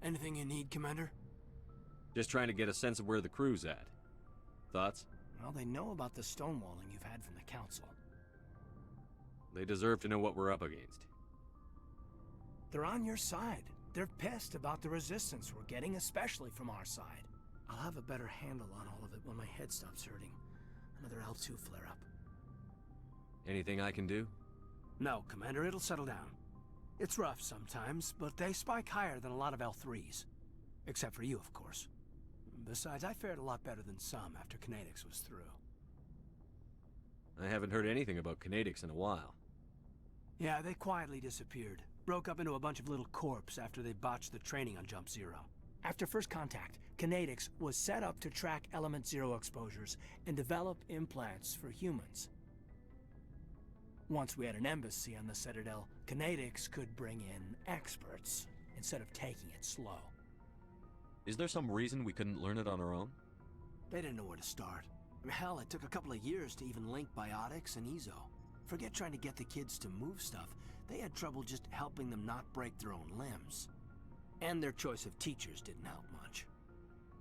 Anything you need, Commander? Just trying to get a sense of where the crew's at. Thoughts? Well, they know about the stonewalling you've had from the Council. They deserve to know what we're up against. They're on your side. They're pissed about the resistance we're getting, especially from our side. I'll have a better handle on all of it when my head stops hurting. Another L2 flare-up. Anything I can do? No, Commander, it'll settle down. It's rough sometimes, but they spike higher than a lot of L3s. Except for you, of course. Besides, I fared a lot better than some after Kinetics was through. I haven't heard anything about Kinetics in a while. Yeah, they quietly disappeared. Broke up into a bunch of little corps after they botched the training on Jump Zero. After first contact, Kinetics was set up to track Element Zero exposures and develop implants for humans. Once we had an embassy on the Citadel, Kinetics could bring in experts instead of taking it slow. Is there some reason we couldn't learn it on our own? They didn't know where to start. Hell, it took a couple of years to even link biotics and EZO. Forget trying to get the kids to move stuff. They had trouble just helping them not break their own limbs. And their choice of teachers didn't help much.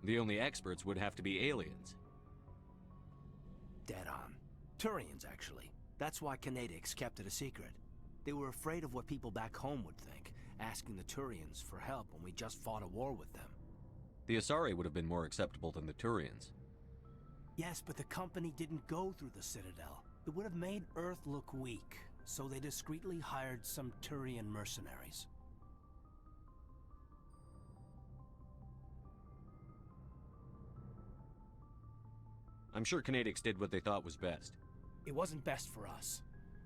The only experts would have to be aliens. Dead on. Turians, actually. That's why Kinetics kept it a secret. They were afraid of what people back home would think, asking the Turians for help when we just fought a war with them. The Asari would have been more acceptable than the Turians. Yes, but the company didn't go through the Citadel. It would have made Earth look weak, so they discreetly hired some Turian mercenaries. I'm sure Kinetics did what they thought was best. It wasn't best for us.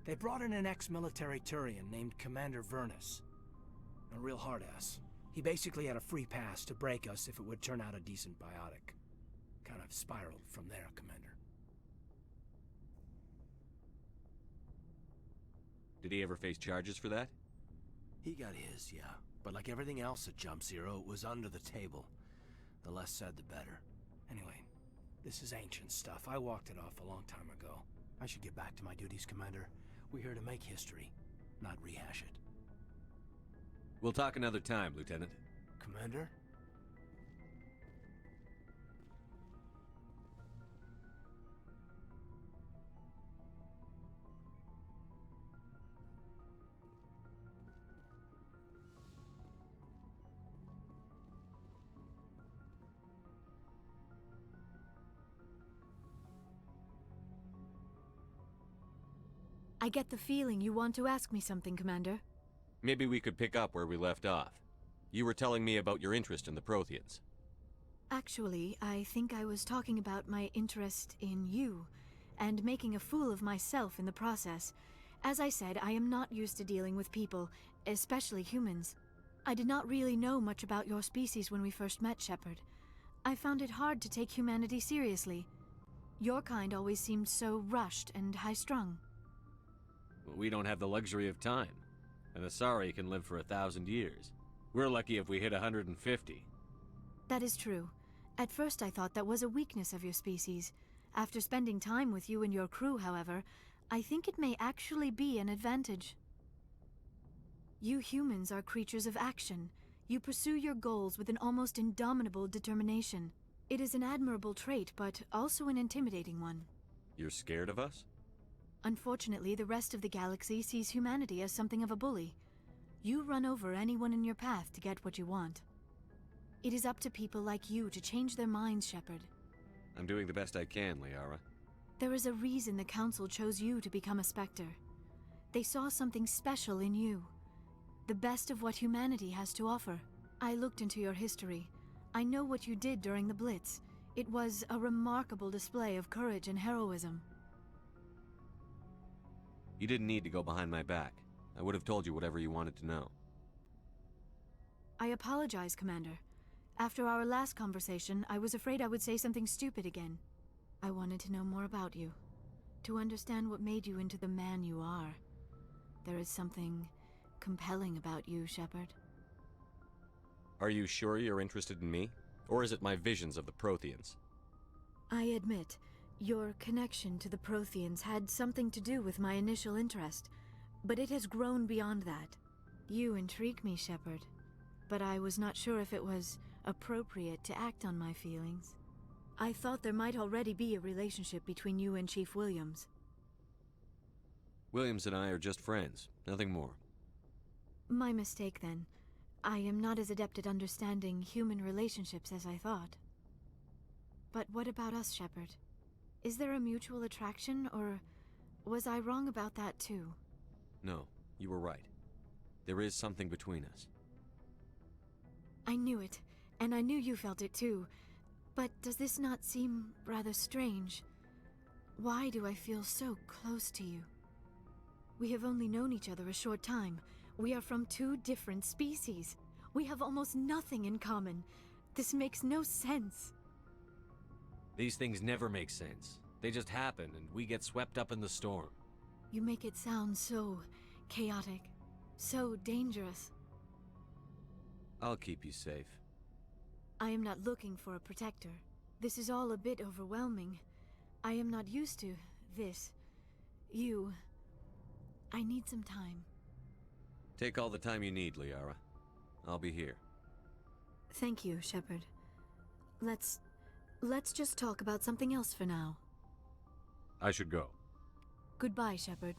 They brought in an ex-military Turian named Commander Vernus. A real hard-ass. He basically had a free pass to break us if it would turn out a decent biotic. Kind of spiraled from there, Commander. Did he ever face charges for that? He got his, yeah. But like everything else at Jump Zero, it was under the table. The less said, the better. Anyway, this is ancient stuff. I walked it off a long time ago. I should get back to my duties, Commander. We're here to make history, not rehash it. We'll talk another time, Lieutenant. Commander? I get the feeling you want to ask me something, Commander. Maybe we could pick up where we left off. You were telling me about your interest in the Protheans. Actually, I think I was talking about my interest in you, and making a fool of myself in the process. As I said, I am not used to dealing with people, especially humans. I did not really know much about your species when we first met, Shepard. I found it hard to take humanity seriously. Your kind always seemed so rushed and high-strung. We don't have the luxury of time. An Asari can live for 1,000 years. We're lucky if we hit 150. That is true. At first I thought that was a weakness of your species. After spending time with you and your crew, however, I think it may actually be an advantage. You humans are creatures of action. You pursue your goals with an almost indomitable determination. It is an admirable trait, but also an intimidating one. You're scared of us? Unfortunately, the rest of the galaxy sees humanity as something of a bully. You run over anyone in your path to get what you want. It is up to people like you to change their minds, Shepard. I'm doing the best I can, Liara. There is a reason the Council chose you to become a Spectre. They saw something special in you. The best of what humanity has to offer. I looked into your history. I know what you did during the Blitz. It was a remarkable display of courage and heroism. You didn't need to go behind my back. I would have told you whatever you wanted to know. I apologize, Commander. After our last conversation, I was afraid I would say something stupid again. I wanted to know more about you, to understand what made you into the man you are. There is something compelling about you, Shepard. Are you sure you're interested in me? Or is it my visions of the Protheans? I admit, your connection to the Protheans had something to do with my initial interest, but it has grown beyond that. You intrigue me, Shepard. but I was not sure if it was appropriate to act on my feelings. I thought there might already be a relationship between you and Chief Williams. Williams and I are just friends, nothing more. My mistake, then. I am not as adept at understanding human relationships as I thought. But what about us, Shepard? Is there a mutual attraction, or was I wrong about that too? No, you were right. There is something between us. I knew it, and I knew you felt it too. But does this not seem rather strange? Why do I feel so close to you? We have only known each other a short time. We are from two different species. We have almost nothing in common. This makes no sense. These things never make sense. They just happen, and we get swept up in the storm. You make it sound so chaotic, so dangerous. I'll keep you safe. I am not looking for a protector. This is all a bit overwhelming. I am not used to this. You. I need some time. Take all the time you need, Liara. I'll be here. Thank you, Shepard. Let's just talk about something else for now. I should go. Goodbye, Shepard.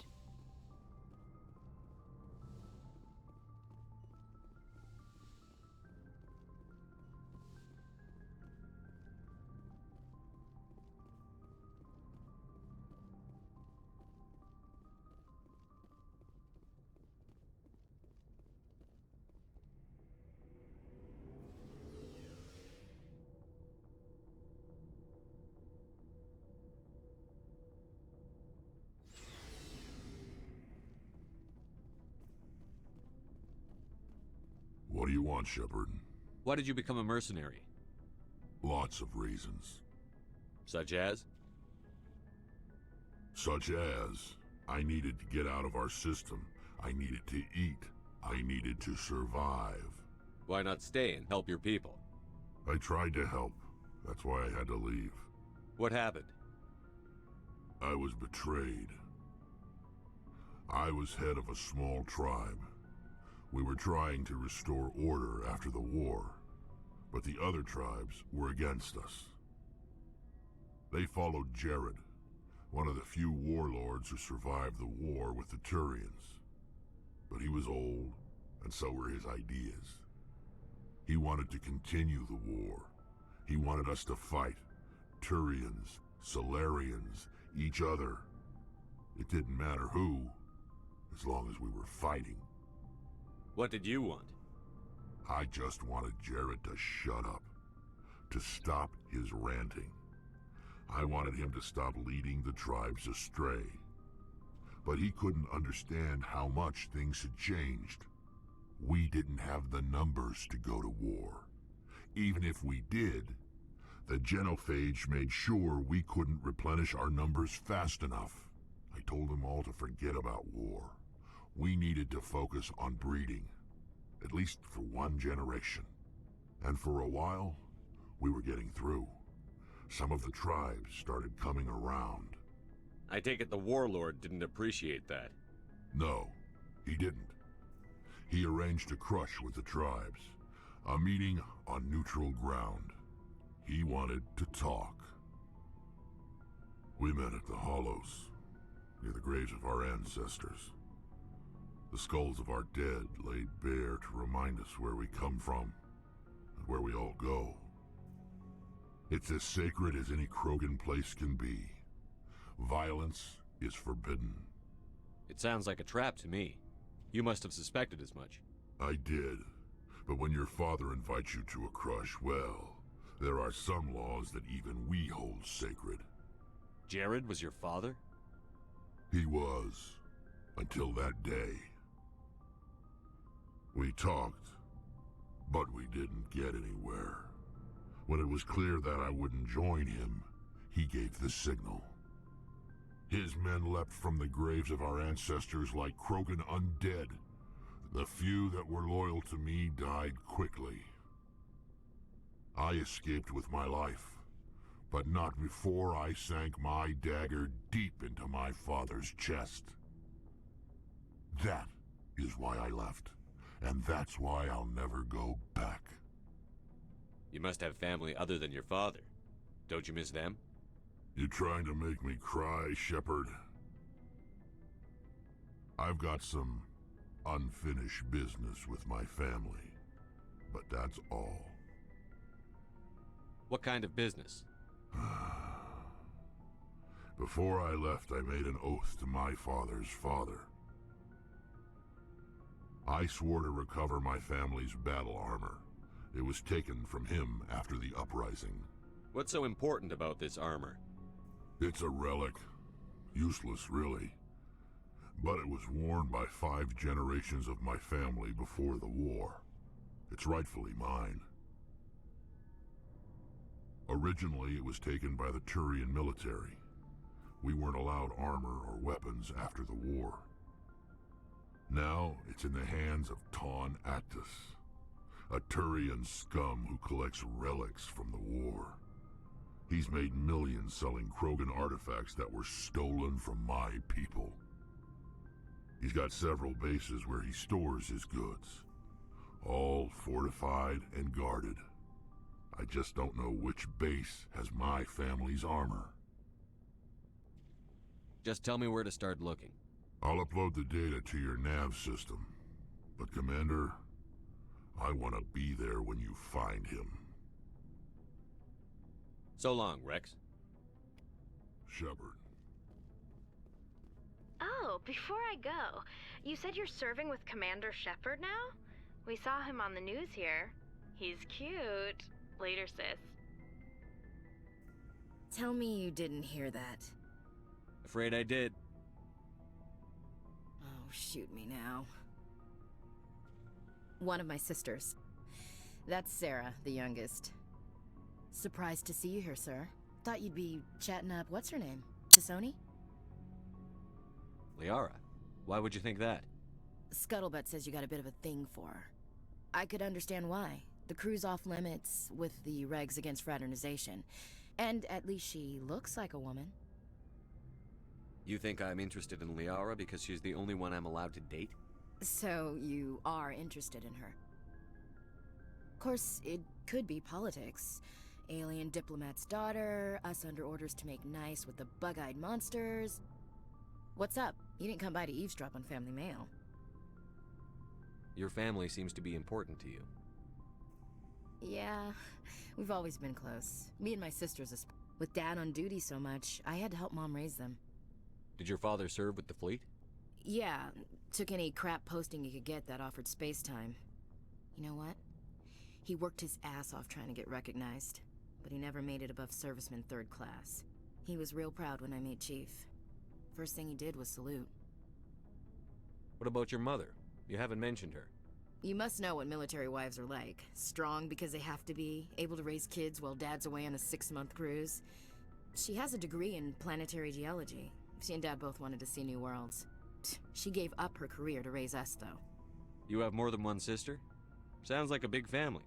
What do you want, Shepard? Why did you become a mercenary? Lots of reasons. Such as? Such as, I needed to get out of our system. I needed to eat. I needed to survive. Why not stay and help your people? I tried to help. That's why I had to leave. What happened? I was betrayed. I was head of a small tribe. We were trying to restore order after the war, but the other tribes were against us. They followed Jared, one of the few warlords who survived the war with the Turians. But he was old, and so were his ideas. He wanted to continue the war. He wanted us to fight. Turians, Solarians, each other. It didn't matter who, as long as we were fighting. What did you want? I just wanted Jared to shut up, to stop his ranting. I wanted him to stop leading the tribes astray. But he couldn't understand how much things had changed. We didn't have the numbers to go to war. Even if we did, the genophage made sure we couldn't replenish our numbers fast enough. I told them all to forget about war. We needed to focus on breeding, at least for one generation. And for a while, we were getting through. Some of the tribes started coming around. I take it the warlord didn't appreciate that. No, he didn't. He arranged a crush with the tribes, a meeting on neutral ground. He wanted to talk. We met at the Hollows, near the graves of our ancestors. The skulls of our dead laid bare to remind us where we come from, and where we all go. It's as sacred as any Krogan place can be. Violence is forbidden. It sounds like a trap to me. You must have suspected as much. I did, but when your father invites you to a crush, well, there are some laws that even we hold sacred. Jared was your father? He was, until that day. We talked, but we didn't get anywhere. When it was clear that I wouldn't join him, he gave the signal. His men leapt from the graves of our ancestors like Krogan undead. The few that were loyal to me died quickly. I escaped with my life, but not before I sank my dagger deep into my father's chest. That is why I left. and that's why I'll never go back. You must have family other than your father. Don't you miss them? You trying to make me cry, Shepard? I've got some unfinished business with my family, but that's all. What kind of business? Before I left, I made an oath to my father's father. I swore to recover my family's battle armor. It was taken from him after the uprising. What's so important about this armor? It's a relic. Useless, really. But it was worn by 5 generations of my family before the war. It's rightfully mine. Originally, it was taken by the Turian military. We weren't allowed armor or weapons after the war. Now, it's in the hands of Ton Actus, a Turian scum who collects relics from the war. He's made millions selling Krogan artifacts that were stolen from my people. He's got several bases where he stores his goods, all fortified and guarded. I just don't know which base has my family's armor. Just tell me where to start looking. I'll upload the data to your nav system. But Commander, I want to be there when you find him. So long, Wrex. Shepard. Oh, before I go, you said you're serving with Commander Shepard now? We saw him on the news here. He's cute. Later, sis. Tell me you didn't hear that. Afraid I did. Oh, shoot me now. One of my sisters. That's Sarah, the youngest. Surprised to see you here, sir. Thought you'd be chatting up, what's her name? Chisoni? Liara, why would you think that? Scuttlebutt says you got a bit of a thing for her. I could understand why. The crew's off limits with the regs against fraternization. And at least she looks like a woman. You think I'm interested in Liara because she's the only one I'm allowed to date? So you are interested in her. Of course, it could be politics. Alien diplomat's daughter, us under orders to make nice with the bug-eyed monsters. What's up? You didn't come by to eavesdrop on family mail. Your family seems to be important to you. Yeah, we've always been close. Me and my sisters, with Dad on duty so much, I had to help Mom raise them. Did your father serve with the fleet? Yeah, took any crap posting he could get that offered space time. You know what? He worked his ass off trying to get recognized, but he never made it above serviceman 3rd class. He was real proud when I made chief. First thing he did was salute. What about your mother? You haven't mentioned her. You must know what military wives are like. Strong because they have to be, able to raise kids while Dad's away on a 6-month cruise. She has a degree in planetary geology. She and Dad both wanted to see new worlds. She gave up her career to raise us, though. You have more than one sister? Sounds like a big family.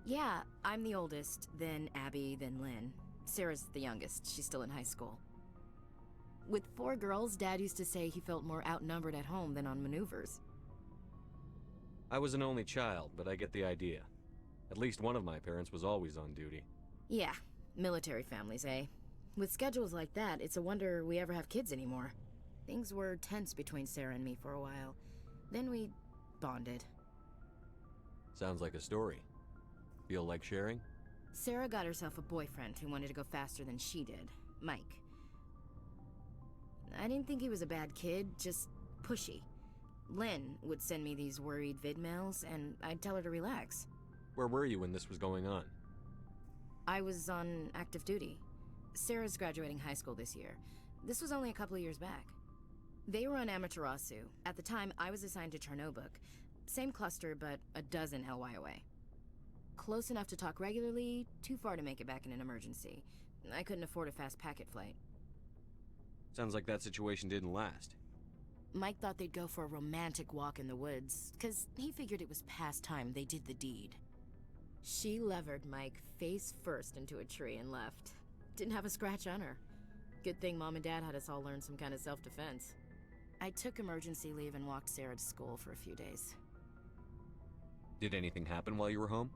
Yeah, I'm the oldest, then Abby, then Lynn. Sarah's the youngest. She's still in high school. With 4 girls, Dad used to say he felt more outnumbered at home than on maneuvers. I was an only child, but I get the idea. At least one of my parents was always on duty. Yeah, military families, eh? With schedules like that, it's a wonder we ever have kids anymore. Things were tense between Sarah and me for a while. Then we bonded. Sounds like a story. Feel like sharing? Sarah got herself a boyfriend who wanted to go faster than she did, Mike. I didn't think he was a bad kid, just pushy. Lynn would send me these worried vid mails, and I'd tell her to relax. Where were you when this was going on? I was on active duty. Sarah's graduating high school this year. This was only a couple of years back. They were on Amaterasu. At the time, I was assigned to Chernobog. Same cluster, but a dozen LY away. Close enough to talk regularly, too far to make it back in an emergency. I couldn't afford a fast packet flight. Sounds like that situation didn't last. Mike thought they'd go for a romantic walk in the woods, 'cause he figured it was past time they did the deed. She levered Mike face first into a tree and left. Didn't have a scratch on her. Good thing Mom and Dad had us all learn some kind of self-defense. I took emergency leave and walked Sarah to school for a few days. Did anything happen while you were home?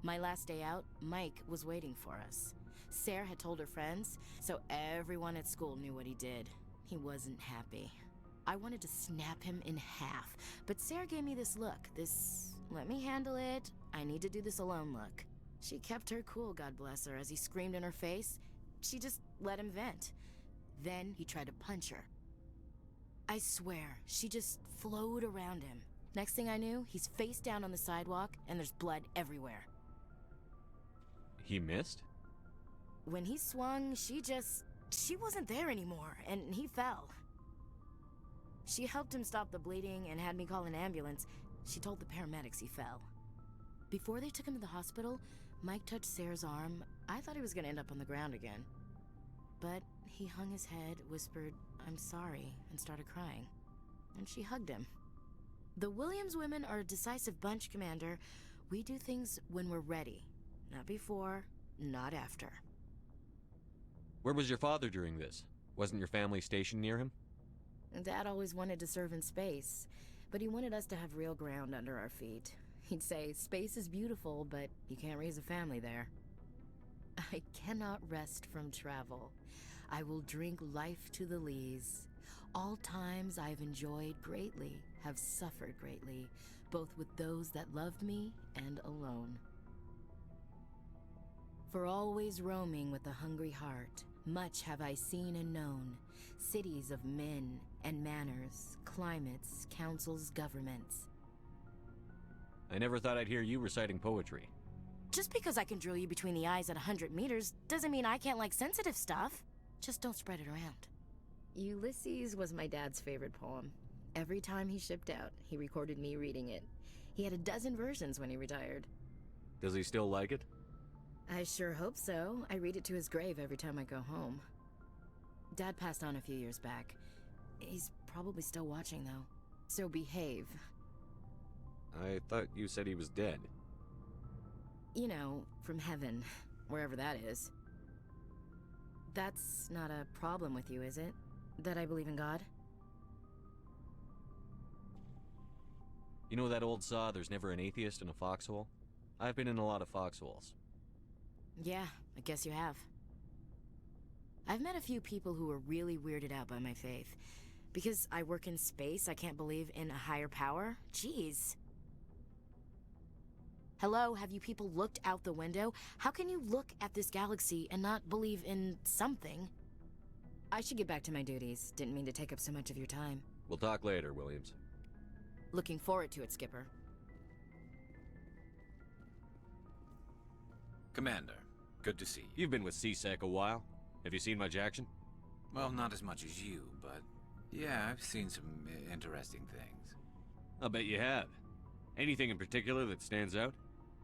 My last day out, Mike was waiting for us. Sarah had told her friends, so everyone at school knew what he did. He wasn't happy. I wanted to snap him in half, but Sarah gave me this look, this let me handle it, I need to do this alone look. She kept her cool, God bless her, as he screamed in her face. She just let him vent. Then he tried to punch her. I swear, she just flowed around him. Next thing I knew, he's face down on the sidewalk, and there's blood everywhere. He missed? When he swung, she wasn't there anymore, and he fell. She helped him stop the bleeding and had me call an ambulance. She told the paramedics he fell. Before they took him to the hospital, Mike touched Sarah's arm. I thought he was gonna end up on the ground again. But he hung his head, whispered, "I'm sorry," and started crying. And she hugged him. The Williams women are a decisive bunch, Commander. We do things when we're ready. Not before, not after. Where was your father during this? Wasn't your family stationed near him? Dad always wanted to serve in space, but he wanted us to have real ground under our feet. He'd say, space is beautiful, but you can't raise a family there. I cannot rest from travel. I will drink life to the lees. All times I've enjoyed greatly, have suffered greatly, both with those that loved me and alone. For always roaming with a hungry heart, much have I seen and known, cities of men and manners, climates, councils, governments. I never thought I'd hear you reciting poetry. Just because I can drill you between the eyes at 100 meters doesn't mean I can't like sensitive stuff. Just don't spread it around. Ulysses was my dad's favorite poem. Every time he shipped out, he recorded me reading it. He had a dozen versions when he retired. Does he still like it? I sure hope so. I read it to his grave every time I go home. Dad passed on a few years back. He's probably still watching, though. So behave. I thought you said he was dead. You know, from heaven, wherever that is. That's not a problem with you, is it? That I believe in God? You know that old saw, there's never an atheist in a foxhole? I've been in a lot of foxholes. Yeah, I guess you have. I've met a few people who were really weirded out by my faith. Because I work in space, I can't believe in a higher power? Jeez. Hello, have you people looked out the window? How can you look at this galaxy and not believe in something? I should get back to my duties. Didn't mean to take up so much of your time. We'll talk later, Williams. Looking forward to it, Skipper. Commander, good to see you. You've been with CSEC a while. Have you seen much action? Well, not as much as you, but yeah, I've seen some interesting things. I'll bet you have. Anything in particular that stands out?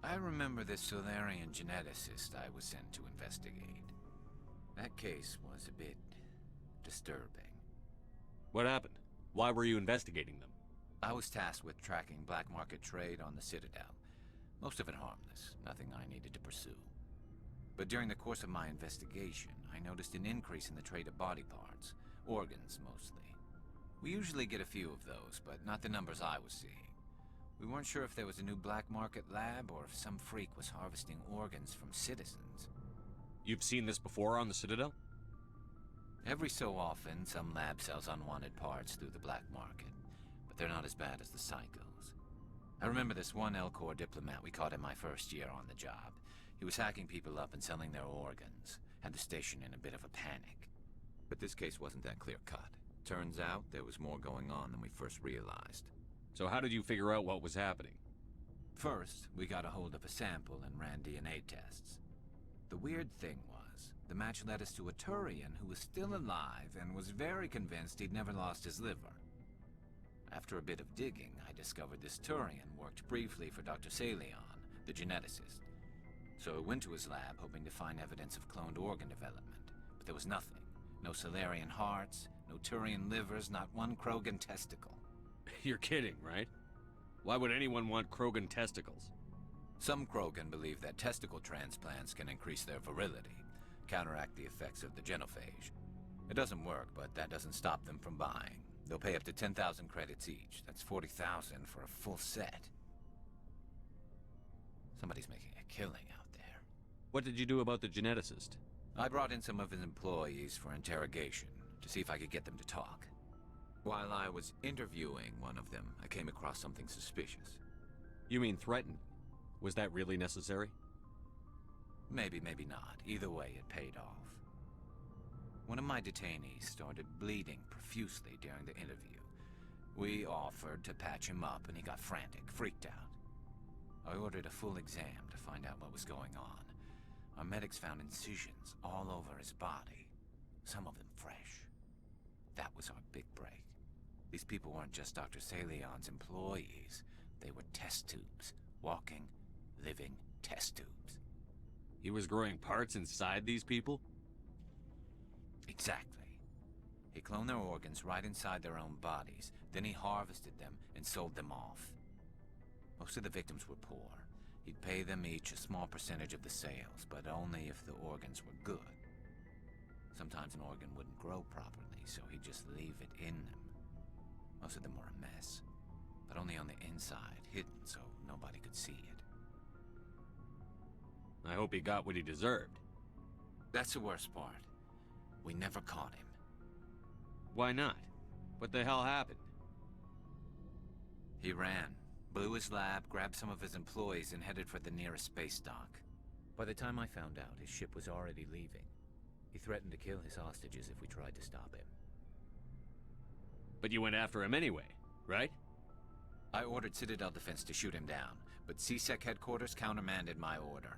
I remember this Solarian geneticist I was sent to investigate. That case was a bit disturbing. What happened? Why were you investigating them? I was tasked with tracking black market trade on the Citadel. Most of it harmless, nothing I needed to pursue. But during the course of my investigation, I noticed an increase in the trade of body parts, organs mostly. We usually get a few of those, but not the numbers I was seeing. We weren't sure if there was a new black market lab or if some freak was harvesting organs from citizens. You've seen this before on the Citadel? Every so often, some lab sells unwanted parts through the black market, but they're not as bad as the psychos. I remember this one L-Corps diplomat we caught in my first year on the job. He was hacking people up and selling their organs, had the station in a bit of a panic. But this case wasn't that clear-cut. Turns out there was more going on than we first realized. So how did you figure out what was happening? First, we got a hold of a sample and ran DNA tests. The weird thing was, the match led us to a Turian who was still alive and was very convinced he'd never lost his liver. After a bit of digging, I discovered this Turian worked briefly for Dr. Salion, the geneticist. So I went to his lab hoping to find evidence of cloned organ development, but there was nothing. No Solarian hearts, no Turian livers, not one Krogan testicle. You're kidding, right? Why would anyone want Krogan testicles? Some Krogan believe that testicle transplants can increase their virility, counteract the effects of the genophage. It doesn't work, but that doesn't stop them from buying. They'll pay up to 10,000 credits each. That's 40,000 for a full set. Somebody's making a killing out there. What did you do about the geneticist? I brought in some of his employees for interrogation, to see if I could get them to talk. While I was interviewing one of them, I came across something suspicious. You mean threatened? Was that really necessary? Maybe, maybe not. Either way, it paid off. One of my detainees started bleeding profusely during the interview. We offered to patch him up, and he got frantic, freaked out. I ordered a full exam to find out what was going on. Our medics found incisions all over his body, some of them fresh. That was our big break. These people weren't just Dr. Salion's employees. They were test tubes. Walking, living test tubes. He was growing parts inside these people? Exactly. He cloned their organs right inside their own bodies. Then he harvested them and sold them off. Most of the victims were poor. He'd pay them each a small percentage of the sales, but only if the organs were good. Sometimes an organ wouldn't grow properly, so he'd just leave it in them. Most of them were a mess, but only on the inside, hidden so nobody could see it. I hope he got what he deserved. That's the worst part. We never caught him. Why not? What the hell happened? He ran, blew his lab, grabbed some of his employees, and headed for the nearest space dock. By the time I found out, his ship was already leaving. He threatened to kill his hostages if we tried to stop him. But you went after him anyway, right? I ordered Citadel Defense to shoot him down, but CSEC headquarters countermanded my order.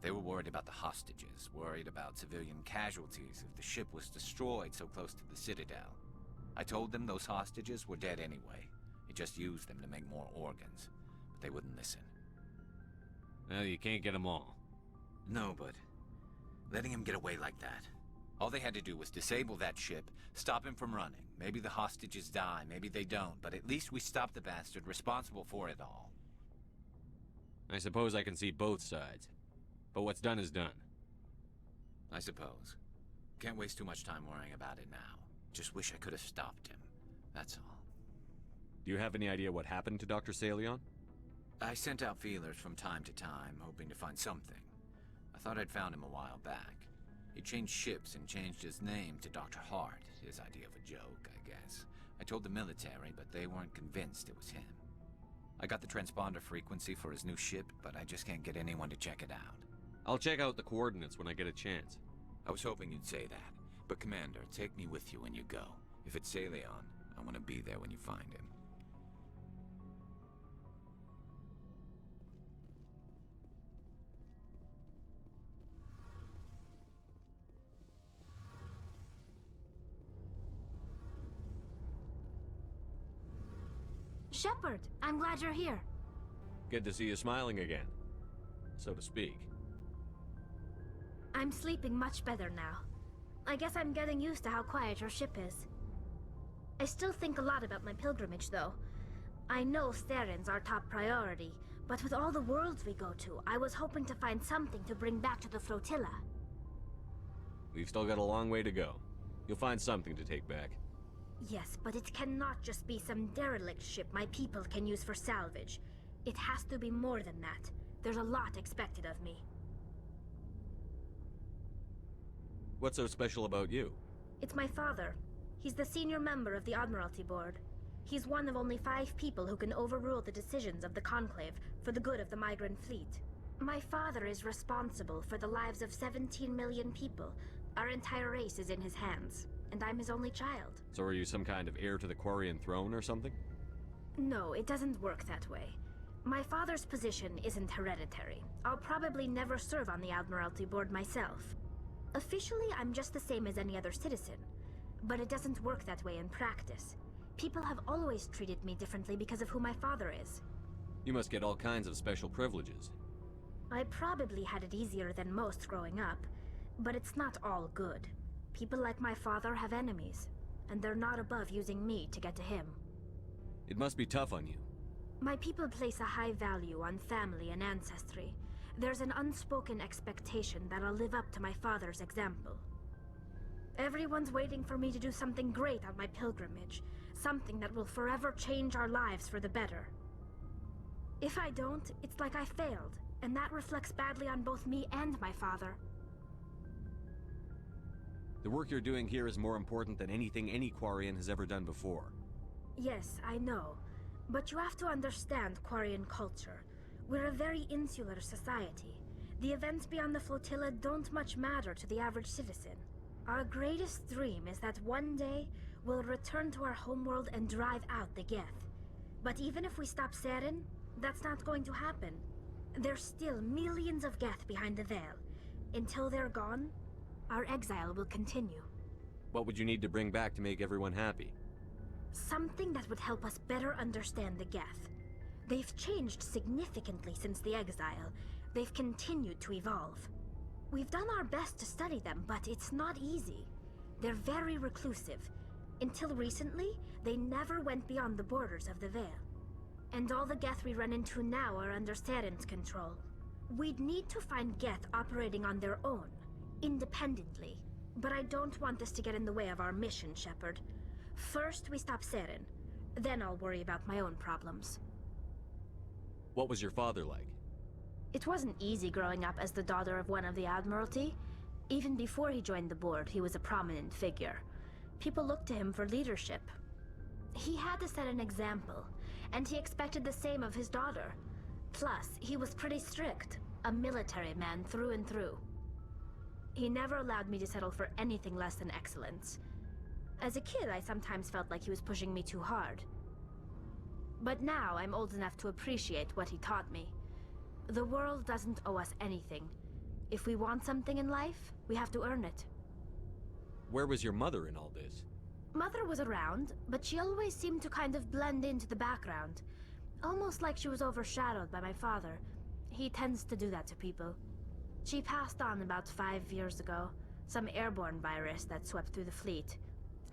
They were worried about the hostages, worried about civilian casualties if the ship was destroyed so close to the Citadel. I told them those hostages were dead anyway. He just used them to make more organs, but they wouldn't listen. Well, you can't get them all. No, but letting him get away like that. All they had to do was disable that ship, stop him from running. Maybe the hostages die, maybe they don't, but at least we stopped the bastard responsible for it all. I suppose I can see both sides. But what's done is done. I suppose. Can't waste too much time worrying about it now. Just wish I could have stopped him. That's all. Do you have any idea what happened to Dr. Salion? I sent out feelers from time to time, hoping to find something. I thought I'd found him a while back. He changed ships and changed his name to Dr. Hart, his idea of a joke, I guess. I told the military, but they weren't convinced it was him. I got the transponder frequency for his new ship, but I just can't get anyone to check it out. I'll check out the coordinates when I get a chance. I was hoping you'd say that. But Commander, take me with you when you go. If it's Salion, I want to be there when you find him. Shepard, I'm glad you're here. Good to see you smiling again, so to speak. I'm sleeping much better now. I guess I'm getting used to how quiet your ship is. I still think a lot about my pilgrimage, though. I know Theron's our top priority, but with all the worlds we go to, I was hoping to find something to bring back to the flotilla. We've still got a long way to go. You'll find something to take back. Yes, but it cannot just be some derelict ship my people can use for salvage. It has to be more than that. There's a lot expected of me. What's so special about you? It's my father. He's the senior member of the Admiralty Board. He's one of only 5 people who can overrule the decisions of the Conclave for the good of the migrant fleet. My father is responsible for the lives of 17 million people. Our entire race is in his hands, and I'm his only child. So are you some kind of heir to the Quarian throne or something? No, it doesn't work that way. My father's position isn't hereditary. I'll probably never serve on the Admiralty Board myself. Officially, I'm just the same as any other citizen. But it doesn't work that way in practice. People have always treated me differently because of who my father is. You must get all kinds of special privileges. I probably had it easier than most growing up, but it's not all good. People like my father have enemies, and they're not above using me to get to him. It must be tough on you. My people place a high value on family and ancestry. There's an unspoken expectation that I'll live up to my father's example. Everyone's waiting for me to do something great on my pilgrimage, something that will forever change our lives for the better. If I don't, it's like I failed, and that reflects badly on both me and my father. The work you're doing here is more important than anything any Quarian has ever done before. Yes, I know. But you have to understand Quarian culture. We're a very insular society. The events beyond the flotilla don't much matter to the average citizen. Our greatest dream is that one day we'll return to our homeworld and drive out the Geth. But even if we stop Saren, that's not going to happen. There's still millions of Geth behind the veil. Until they're gone, our exile will continue. What would you need to bring back to make everyone happy? Something that would help us better understand the Geth. They've changed significantly since the exile. They've continued to evolve. We've done our best to study them, but it's not easy. They're very reclusive. Until recently, they never went beyond the borders of the Veil. And all the Geth we run into now are under Saren's control. We'd need to find Geth operating on their own, independently. But I don't want this to get in the way of our mission, Shepard. First, we stop Saren. Then I'll worry about my own problems. What was your father like? It wasn't easy growing up as the daughter of one of the Admiralty. Even before he joined the board, he was a prominent figure. People looked to him for leadership. He had to set an example, and he expected the same of his daughter. Plus, he was pretty strict, a military man through and through. He never allowed me to settle for anything less than excellence. As a kid, I sometimes felt like he was pushing me too hard. But now I'm old enough to appreciate what he taught me. The world doesn't owe us anything. If we want something in life, we have to earn it. Where was your mother in all this? Mother was around, but she always seemed to kind of blend into the background. Almost like she was overshadowed by my father. He tends to do that to people. She passed on about 5 years ago. Some airborne virus that swept through the fleet.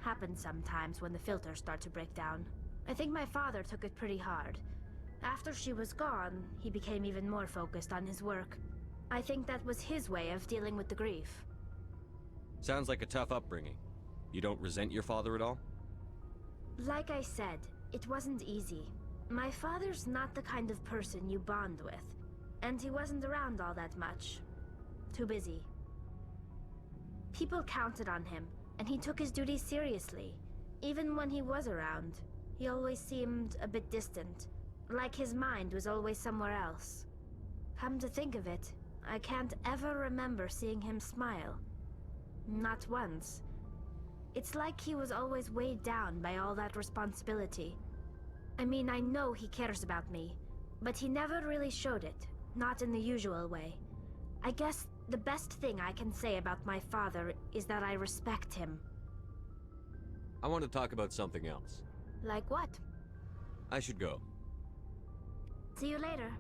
Happens sometimes when the filters start to break down. I think my father took it pretty hard. After she was gone, he became even more focused on his work. I think that was his way of dealing with the grief. Sounds like a tough upbringing. You don't resent your father at all? Like I said, it wasn't easy. My father's not the kind of person you bond with. And he wasn't around all that much. Too busy. People counted on him, and he took his duties seriously. Even when he was around, he always seemed a bit distant. Like his mind was always somewhere else. Come to think of it, I can't ever remember seeing him smile. Not once. It's like he was always weighed down by all that responsibility. I mean, I know he cares about me, but he never really showed it, not in the usual way. I guess the best thing I can say about my father is that I respect him. I want to talk about something else. Like what? I should go. See you later.